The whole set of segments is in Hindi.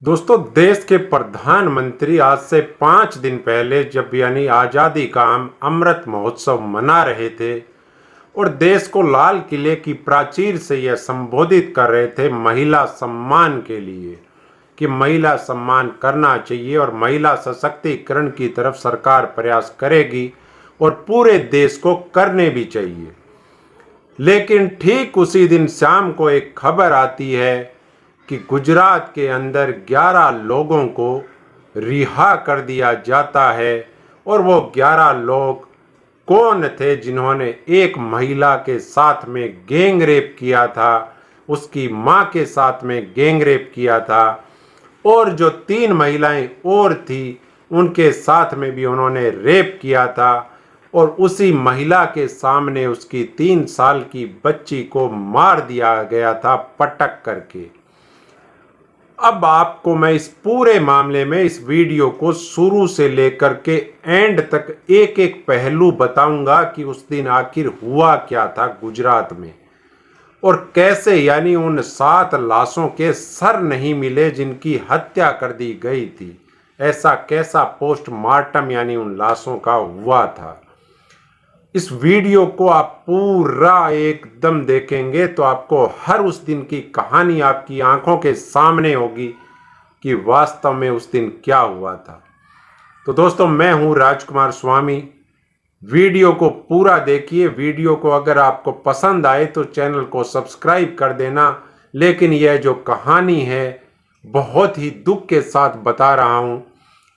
दोस्तों, देश के प्रधानमंत्री आज से 5 दिन पहले जब यानी आज़ादी का हम अमृत महोत्सव मना रहे थे और देश को लाल किले की प्राचीर से यह संबोधित कर रहे थे महिला सम्मान के लिए कि महिला सम्मान करना चाहिए और महिला सशक्तिकरण की तरफ सरकार प्रयास करेगी और पूरे देश को करने भी चाहिए। लेकिन ठीक उसी दिन शाम को एक खबर आती है कि गुजरात के अंदर 11 लोगों को रिहा कर दिया जाता है। और वो 11 लोग कौन थे जिन्होंने एक महिला के साथ में गैंग रेप किया था, उसकी मां के साथ में गैंग रेप किया था, और जो 3 महिलाएं और थी उनके साथ में भी उन्होंने रेप किया था। और उसी महिला के सामने उसकी 3 साल की बच्ची को मार दिया गया था पटक करके। अब आपको मैं इस पूरे मामले में इस वीडियो को शुरू से लेकर के एंड तक एक एक पहलू बताऊंगा कि उस दिन आखिर हुआ क्या था गुजरात में और कैसे यानी उन 7 लाशों के सर नहीं मिले जिनकी हत्या कर दी गई थी। ऐसा कैसा पोस्टमार्टम यानी उन लाशों का हुआ था। इस वीडियो को आप पूरा एकदम देखेंगे तो आपको हर उस दिन की कहानी आपकी आंखों के सामने होगी कि वास्तव में उस दिन क्या हुआ था। तो दोस्तों, मैं हूं राजकुमार स्वामी। वीडियो को पूरा देखिए। वीडियो को अगर आपको पसंद आए तो चैनल को सब्सक्राइब कर देना। लेकिन यह जो कहानी है बहुत ही दुख के साथ बता रहा हूं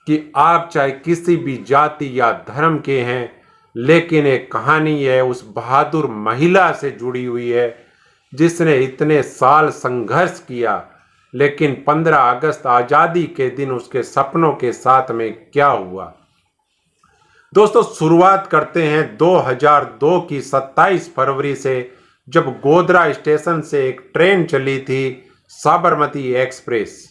कि आप चाहे किसी भी जाति या धर्म के हैं, लेकिन एक कहानी है उस बहादुर महिला से जुड़ी हुई है जिसने इतने साल संघर्ष किया, लेकिन 15 अगस्त आज़ादी के दिन उसके सपनों के साथ में क्या हुआ। दोस्तों, शुरुआत करते हैं 2002 की 27 फरवरी से, जब गोधरा स्टेशन से एक ट्रेन चली थी, साबरमती एक्सप्रेस।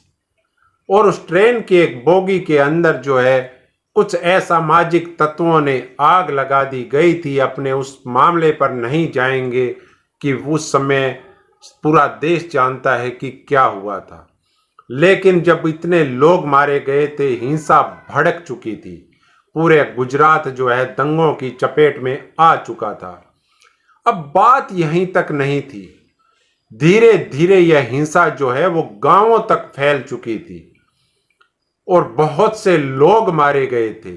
और उस ट्रेन की एक बोगी के अंदर जो है कुछ असामाजिक तत्वों ने आग लगा दी गई थी। अपने उस मामले पर नहीं जाएंगे कि उस समय पूरा देश जानता है कि क्या हुआ था। लेकिन जब इतने लोग मारे गए थे, हिंसा भड़क चुकी थी, पूरे गुजरात जो है दंगों की चपेट में आ चुका था। अब बात यहीं तक नहीं थी, धीरे धीरे यह हिंसा जो है वो गांवों तक फैल चुकी थी और बहुत से लोग मारे गए थे।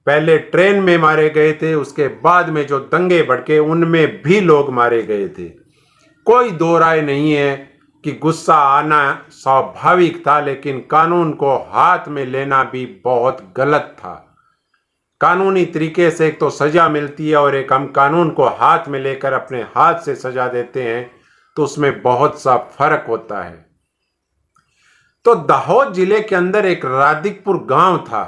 पहले ट्रेन में मारे गए थे, उसके बाद में जो दंगे भड़के उनमें भी लोग मारे गए थे। कोई दो राय नहीं है कि गुस्सा आना स्वाभाविक था, लेकिन कानून को हाथ में लेना भी बहुत गलत था। कानूनी तरीके से एक तो सजा मिलती है और एक हम कानून को हाथ में लेकर अपने हाथ से सजा देते हैं, तो उसमें बहुत सा फर्क होता है। तो दाहोद जिले के अंदर एक राधिकपुर गांव था।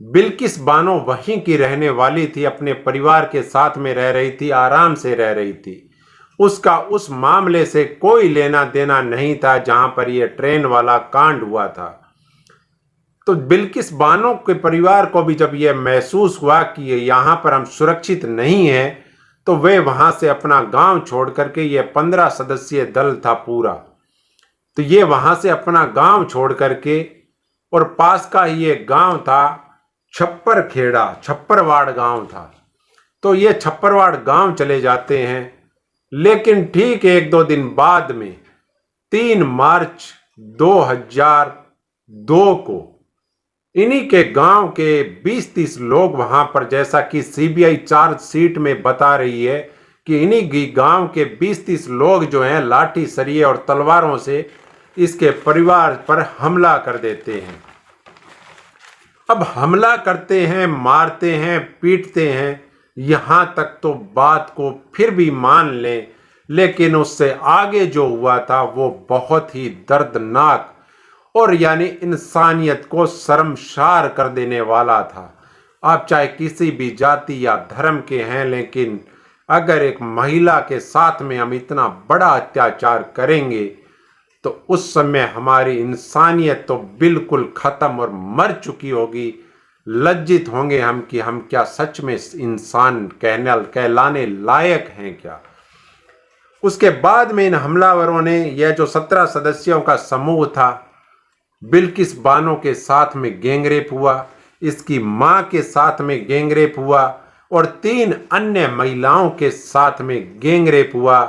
बिल्किस बानो वहीं की रहने वाली थी, अपने परिवार के साथ में रह रही थी, आराम से रह रही थी। उसका उस मामले से कोई लेना देना नहीं था जहां पर यह ट्रेन वाला कांड हुआ था। तो बिल्किस बानो के परिवार को भी जब यह महसूस हुआ कि यहां पर हम सुरक्षित नहीं हैं, तो वे वहां से अपना गांव छोड़ करके, यह 15 सदस्यीय दल था पूरा, तो ये वहां से अपना गांव छोड़ करके, और पास का ही एक गांव था छप्पर खेड़ा, छप्परवाड़ गांव था, तो ये छप्परवाड़ गांव चले जाते हैं। लेकिन ठीक 1-2 दिन बाद में 3 मार्च 2002 को इन्हीं के गांव के 20-30 लोग वहां पर, जैसा कि सीबीआई चार्जशीट में बता रही है कि इन्हीं गांव के 20-30 लोग जो हैं लाठी सरिये और तलवारों से इसके परिवार पर हमला कर देते हैं। अब हमला करते हैं, मारते हैं, पीटते हैं, यहां तक तो बात को फिर भी मान लें, लेकिन उससे आगे जो हुआ था वो बहुत ही दर्दनाक और यानी इंसानियत को शर्मसार कर देने वाला था। आप चाहे किसी भी जाति या धर्म के हैं, लेकिन अगर एक महिला के साथ में हम इतना बड़ा अत्याचार करेंगे तो उस समय हमारी इंसानियत तो बिल्कुल खत्म और मर चुकी होगी। लज्जित होंगे हम कि हम क्या सच में इंसान कहलाने लायक हैं क्या। उसके बाद में इन हमलावरों ने, यह जो 17 सदस्यों का समूह था, बिल्किस बानो के साथ में गैंगरेप हुआ, इसकी मां के साथ में गैंगरेप हुआ और 3 अन्य महिलाओं के साथ में गैंगरेप हुआ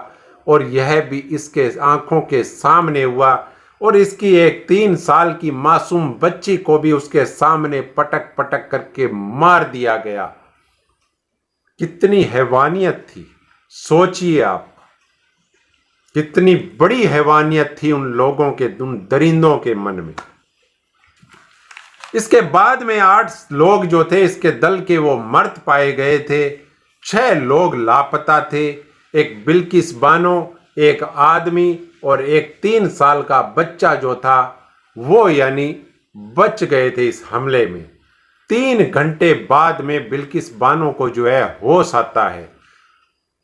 और यह भी इसके आंखों के सामने हुआ और इसकी एक 3 साल की मासूम बच्ची को भी उसके सामने पटक पटक करके मार दिया गया। कितनी हैवानियत थी, सोचिए आप, कितनी बड़ी हैवानियत थी उन लोगों के, उन दरिंदों के मन में। इसके बाद में 8 लोग जो थे इसके दल के वो मर्द पाए गए थे, 6 लोग लापता थे, एक बिल्किस बानो, एक आदमी और एक 3 साल का बच्चा जो था वो यानी बच गए थे इस हमले में। 3 घंटे बाद में बिल्किस बानो को जो है होश आता है।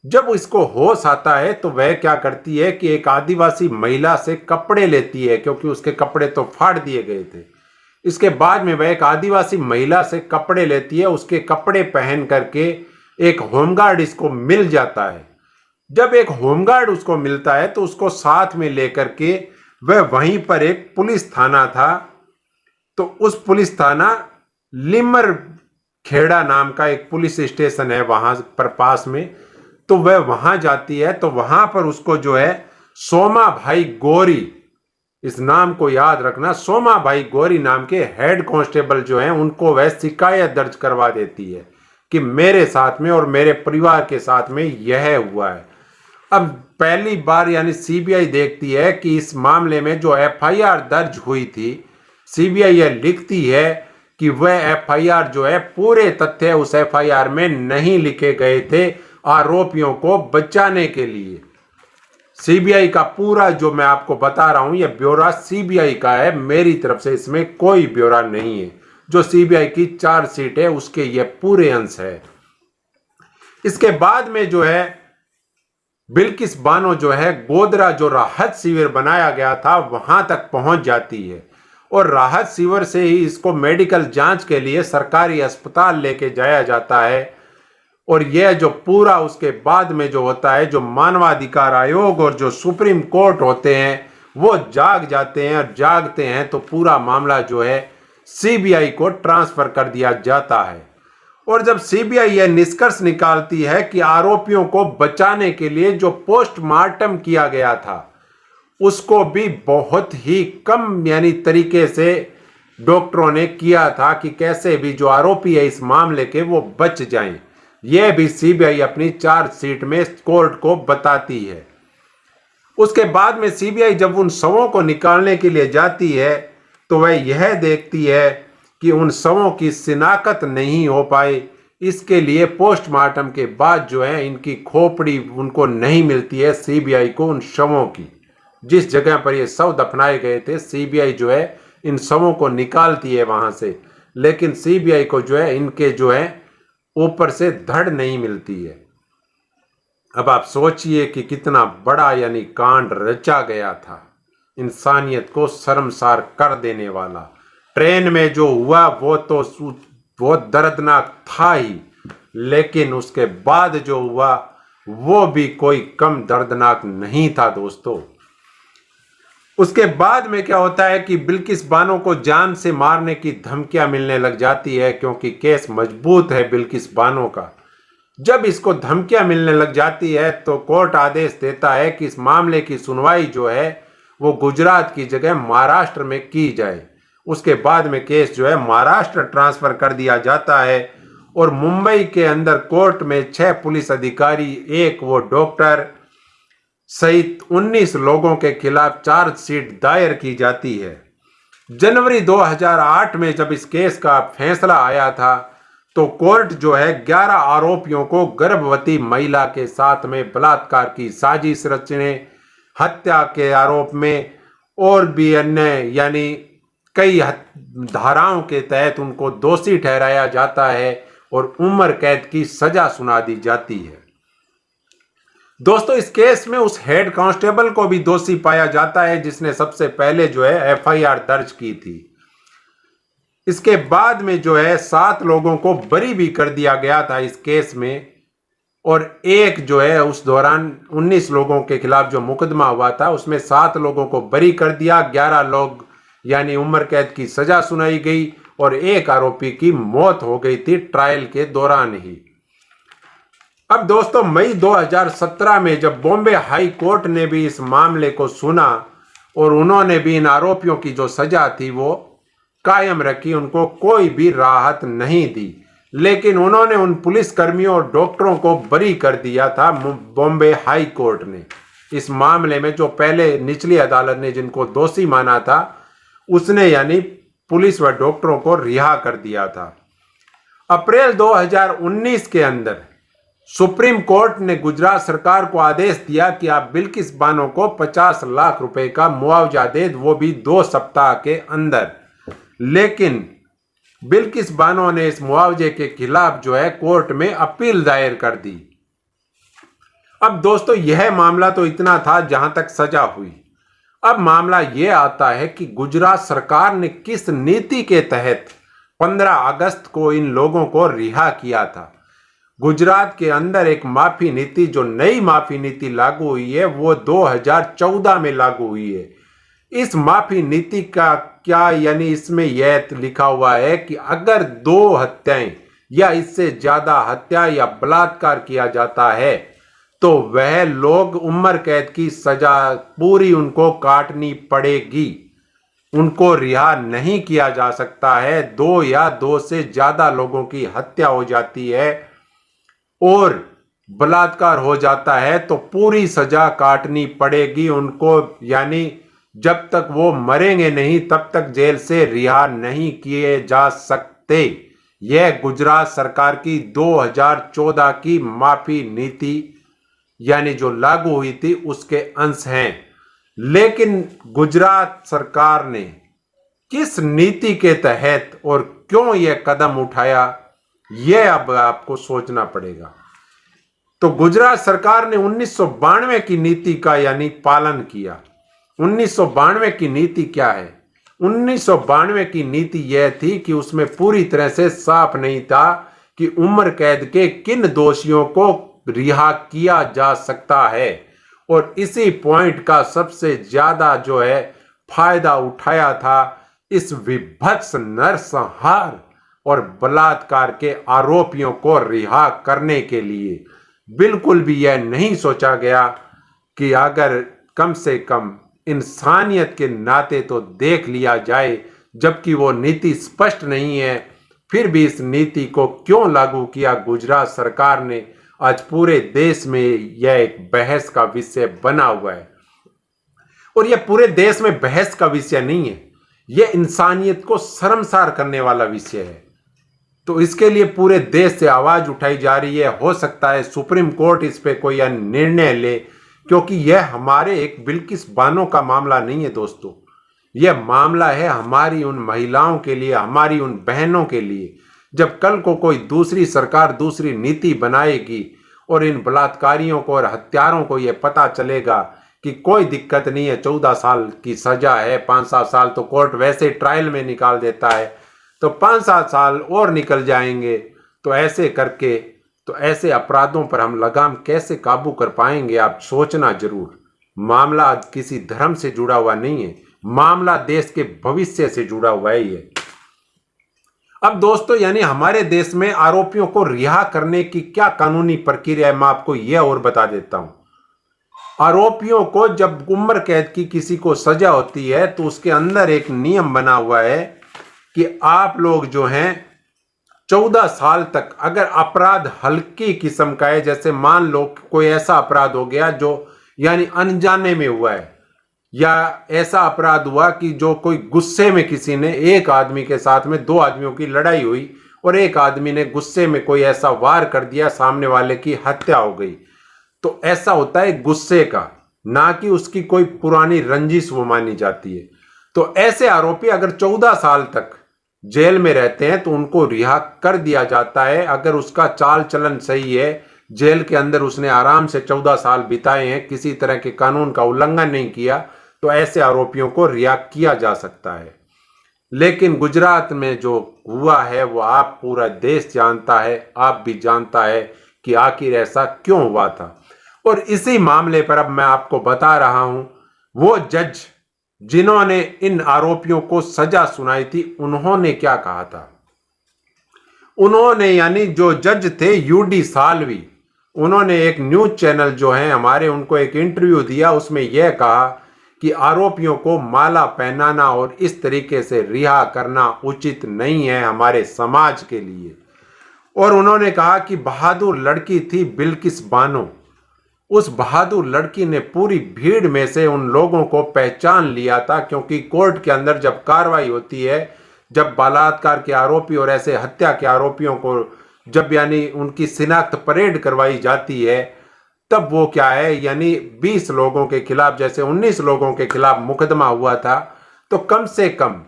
जब इसको होश आता है तो वह क्या करती है कि एक आदिवासी महिला से कपड़े लेती है, क्योंकि उसके कपड़े तो फाड़ दिए गए थे। इसके बाद में वह एक आदिवासी महिला से कपड़े लेती है, उसके कपड़े पहन करके एक होमगार्ड इसको मिल जाता है। जब एक होमगार्ड उसको मिलता है तो उसको साथ में लेकर के वह वहीं पर एक पुलिस थाना था, तो उस पुलिस थाना लिमर खेड़ा नाम का एक पुलिस स्टेशन है वहां पर पास में, तो वह वहां जाती है। तो वहां पर उसको जो है सोमा भाई गोरी, इस नाम को याद रखना, सोमा भाई गोरी नाम के हेड कांस्टेबल जो हैं उनको वह शिकायत दर्ज करवा देती है कि मेरे साथ में और मेरे परिवार के साथ में यह हुआ है। अब पहली बार यानी सीबीआई देखती है कि इस मामले में जो एफआईआर दर्ज हुई थी, सीबीआई यह लिखती है कि वह एफआईआर जो है पूरे तथ्य उस एफआईआर में नहीं लिखे गए थे आरोपियों को बचाने के लिए। सीबीआई का पूरा जो मैं आपको बता रहा हूं यह ब्यौरा सीबीआई का है, मेरी तरफ से इसमें कोई ब्यौरा नहीं है। जो सीबीआई की चार्जशीट है उसके ये पूरे अंश है। इसके बाद में जो है बिल्किस बानो जो है गोदरा जो राहत शिविर बनाया गया था वहां तक पहुंच जाती है और राहत शिविर से ही इसको मेडिकल जांच के लिए सरकारी अस्पताल लेके जाया जाता है। और यह जो पूरा उसके बाद में जो होता है, जो मानवाधिकार आयोग और जो सुप्रीम कोर्ट होते हैं वो जाग जाते हैं और जागते हैं तो पूरा मामला जो है सीबीआई को ट्रांसफर कर दिया जाता है। और जब सीबीआई यह निष्कर्ष निकालती है कि आरोपियों को बचाने के लिए जो पोस्टमार्टम किया गया था उसको भी बहुत ही कम यानी तरीके से डॉक्टरों ने किया था कि कैसे भी जो आरोपी है इस मामले के वो बच जाएं। यह भी सीबीआई अपनी चार्जशीट में कोर्ट को बताती है। उसके बाद में सीबीआई जब उन शवों को निकालने के लिए जाती है तो वह यह देखती है कि उन शवों की शिनाख्त नहीं हो पाई। इसके लिए पोस्टमार्टम के बाद जो है इनकी खोपड़ी उनको नहीं मिलती है सीबीआई को, उन शवों की जिस जगह पर ये शव दफनाए गए थे। सीबीआई जो है इन शवों को निकालती है वहां से, लेकिन सीबीआई को जो है इनके जो है ऊपर से धड़ नहीं मिलती है। अब आप सोचिए कि कितना बड़ा यानी कांड रचा गया था, इंसानियत को शर्मसार कर देने वाला। ट्रेन में जो हुआ वो तो बहुत दर्दनाक था ही, लेकिन उसके बाद जो हुआ वो भी कोई कम दर्दनाक नहीं था दोस्तों। उसके बाद में क्या होता है कि बिल्किस बानो को जान से मारने की धमकियां मिलने लग जाती है, क्योंकि केस मजबूत है बिल्किस बानो का। जब इसको धमकियां मिलने लग जाती है तो कोर्ट आदेश देता है कि इस मामले की सुनवाई जो है वो गुजरात की जगह महाराष्ट्र में की जाए। उसके बाद में केस जो है महाराष्ट्र ट्रांसफर कर दिया जाता है और मुंबई के अंदर कोर्ट में 6 पुलिस अधिकारी, एक वो डॉक्टर सहित 19 लोगों के खिलाफ चार्जशीट दायर की जाती है। जनवरी 2008 में जब इस केस का फैसला आया था तो कोर्ट जो है 11 आरोपियों को गर्भवती महिला के साथ में बलात्कार की साजिश रचने, हत्या के आरोप में और भी अन्य यानी कई धाराओं के तहत उनको दोषी ठहराया जाता है और उम्र कैद की सजा सुना दी जाती है। दोस्तों इस केस में उस हेड कांस्टेबल को भी दोषी पाया जाता है जिसने सबसे पहले जो है एफआईआर दर्ज की थी। इसके बाद में जो है 7 लोगों को बरी भी कर दिया गया था इस केस में, और एक जो है उस दौरान 19 लोगों के खिलाफ जो मुकदमा हुआ था उसमें 7 लोगों को बरी कर दिया, 11 लोग यानी उम्र कैद की सजा सुनाई गई और एक आरोपी की मौत हो गई थी ट्रायल के दौरान ही। अब दोस्तों मई 2017 में जब बॉम्बे हाई कोर्ट ने भी इस मामले को सुना और उन्होंने भी इन आरोपियों की जो सजा थी वो कायम रखी, उनको कोई भी राहत नहीं दी, लेकिन उन्होंने उन पुलिस कर्मियों और डॉक्टरों को बरी कर दिया था बॉम्बे हाई कोर्ट ने। इस मामले में जो पहले निचली अदालत ने जिनको दोषी माना था उसने यानी पुलिस व डॉक्टरों को रिहा कर दिया था। अप्रैल 2019 के अंदर सुप्रीम कोर्ट ने गुजरात सरकार को आदेश दिया कि आप बिल्किस बानो को 50 लाख रुपए का मुआवजा दे, वो भी 2 सप्ताह के अंदर। लेकिन बिल्किस बानो ने इस मुआवजे के खिलाफ जो है कोर्ट में अपील दायर कर दी। अब दोस्तों यह मामला तो इतना था जहां तक सजा हुई। अब मामला यह आता है कि गुजरात सरकार ने किस नीति के तहत 15 अगस्त को इन लोगों को रिहा किया था। गुजरात के अंदर एक माफी नीति, जो नई माफी नीति लागू हुई है वो 2014 में लागू हुई है। इस माफी नीति का क्या, यानी इसमें यह लिखा हुआ है कि अगर 2 हत्याएं या इससे ज्यादा हत्या या बलात्कार किया जाता है तो वह लोग उम्र कैद की सजा पूरी उनको काटनी पड़ेगी, उनको रिहा नहीं किया जा सकता है। 2 या 2 से ज्यादा लोगों की हत्या हो जाती है और बलात्कार हो जाता है तो पूरी सजा काटनी पड़ेगी उनको, यानी जब तक वो मरेंगे नहीं तब तक जेल से रिहा नहीं किए जा सकते। यह गुजरात सरकार की 2014 की माफी नीति यानी जो लागू हुई थी उसके अंश हैं। लेकिन गुजरात सरकार ने किस नीति के तहत और क्यों यह कदम उठाया, यह अब आपको सोचना पड़ेगा। तो गुजरात सरकार ने 1992 की नीति का यानी पालन किया। 1992 की नीति क्या है? 1992 की नीति यह थी कि उसमें पूरी तरह से साफ नहीं था कि उम्र कैद के किन दोषियों को रिहा किया जा सकता है, और इसी पॉइंट का सबसे ज्यादा जो है फायदा उठाया था इस विभत्स नरसंहार और बलात्कार के आरोपियों को रिहा करने के लिए। बिल्कुल भी यह नहीं सोचा गया कि अगर कम से कम इंसानियत के नाते तो देख लिया जाए, जबकि वो नीति स्पष्ट नहीं है। फिर भी इस नीति को क्यों लागू किया गुजरात सरकार ने, आज पूरे देश में यह एक बहस का विषय बना हुआ है। और यह पूरे देश में बहस का विषय नहीं है, यह इंसानियत को शर्मसार करने वाला विषय है। तो इसके लिए पूरे देश से आवाज उठाई जा रही है। हो सकता है सुप्रीम कोर्ट इस पे कोई निर्णय ले, क्योंकि यह हमारे एक बिल्किस बानो का मामला नहीं है दोस्तों। यह मामला है हमारी उन महिलाओं के लिए, हमारी उन बहनों के लिए। जब कल को कोई दूसरी सरकार दूसरी नीति बनाएगी और इन बलात्कारियों को और हत्यारों को यह पता चलेगा कि कोई दिक्कत नहीं है, 14 साल की सजा है, 5-7 साल तो कोर्ट वैसे ट्रायल में निकाल देता है, तो 5-7 साल और निकल जाएंगे, तो ऐसे करके तो ऐसे अपराधों पर हम लगाम कैसे काबू कर पाएंगे? आप सोचना जरूर। मामला किसी धर्म से जुड़ा हुआ नहीं है, मामला देश के भविष्य से जुड़ा हुआ है ये। अब दोस्तों यानी हमारे देश में आरोपियों को रिहा करने की क्या कानूनी प्रक्रिया है, मैं आपको यह और बता देता हूं। आरोपियों को जब उम्र कैद की किसी को सजा होती है तो उसके अंदर एक नियम बना हुआ है कि आप लोग जो हैं 14 साल तक, अगर अपराध हल्की किस्म का है, जैसे मान लो कोई ऐसा अपराध हो गया जो यानी अनजाने में हुआ है, या ऐसा अपराध हुआ कि जो कोई गुस्से में किसी ने, एक आदमी के साथ में 2 आदमियों की लड़ाई हुई और एक आदमी ने गुस्से में कोई ऐसा वार कर दिया, सामने वाले की हत्या हो गई, तो ऐसा होता है गुस्से का, ना कि उसकी कोई पुरानी रंजिश वो मानी जाती है। तो ऐसे आरोपी अगर 14 साल तक जेल में रहते हैं तो उनको रिहा कर दिया जाता है। अगर उसका चाल चलन सही है, जेल के अंदर उसने आराम से 14 साल बिताए हैं, किसी तरह के कानून का उल्लंघन नहीं किया, तो ऐसे आरोपियों को रिहा किया जा सकता है। लेकिन गुजरात में जो हुआ है वो आप पूरा देश जानता है, आप भी जानता है कि आखिर ऐसा क्यों हुआ था। और इसी मामले पर अब मैं आपको बता रहा हूं, वो जज जिन्होंने इन आरोपियों को सजा सुनाई थी, उन्होंने क्या कहा था। उन्होंने यानी जो जज थे यूडी साल्वी, उन्होंने एक न्यूज चैनल जो है हमारे, उनको एक इंटरव्यू दिया। उसमें यह कहा कि आरोपियों को माला पहनाना और इस तरीके से रिहा करना उचित नहीं है हमारे समाज के लिए। और उन्होंने कहा कि बहादुर लड़की थी बिल्किस बानो। उस बहादुर लड़की ने पूरी भीड़ में से उन लोगों को पहचान लिया था, क्योंकि कोर्ट के अंदर जब कार्रवाई होती है, जब बलात्कार के आरोपी और ऐसे हत्या के आरोपियों को जब यानी उनकी शिनाख्त परेड करवाई जाती है, तब वो क्या है यानी 20 लोगों के खिलाफ, जैसे 19 लोगों के खिलाफ मुकदमा हुआ था, तो कम से कम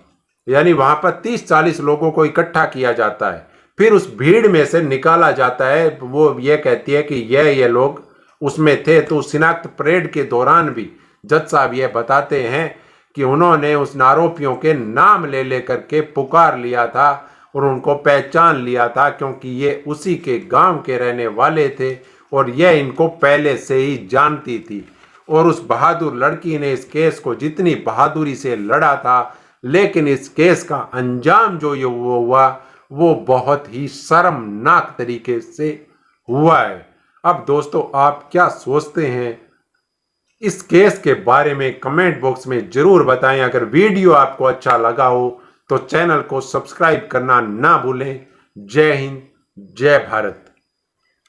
यानी वहां पर 30-40 लोगों को इकट्ठा किया जाता है, फिर उस भीड़ में से निकाला जाता है। वो ये कहती है कि ये लोग उसमें थे। तो शिनाख्त परेड के दौरान भी जज साहब ये बताते हैं कि उन्होंने उस आरोपियों के नाम ले लेकर के पुकार लिया था और उनको पहचान लिया था, क्योंकि ये उसी के गांव के रहने वाले थे और यह इनको पहले से ही जानती थी। और उस बहादुर लड़की ने इस केस को जितनी बहादुरी से लड़ा था, लेकिन इस केस का अंजाम जो ये हुआ वो बहुत ही शर्मनाक तरीके से हुआ है। अब दोस्तों, आप क्या सोचते हैं इस केस के बारे में कमेंट बॉक्स में जरूर बताएं। अगर वीडियो आपको अच्छा लगा हो तो चैनल को सब्सक्राइब करना ना भूलें। जय हिंद, जय भारत।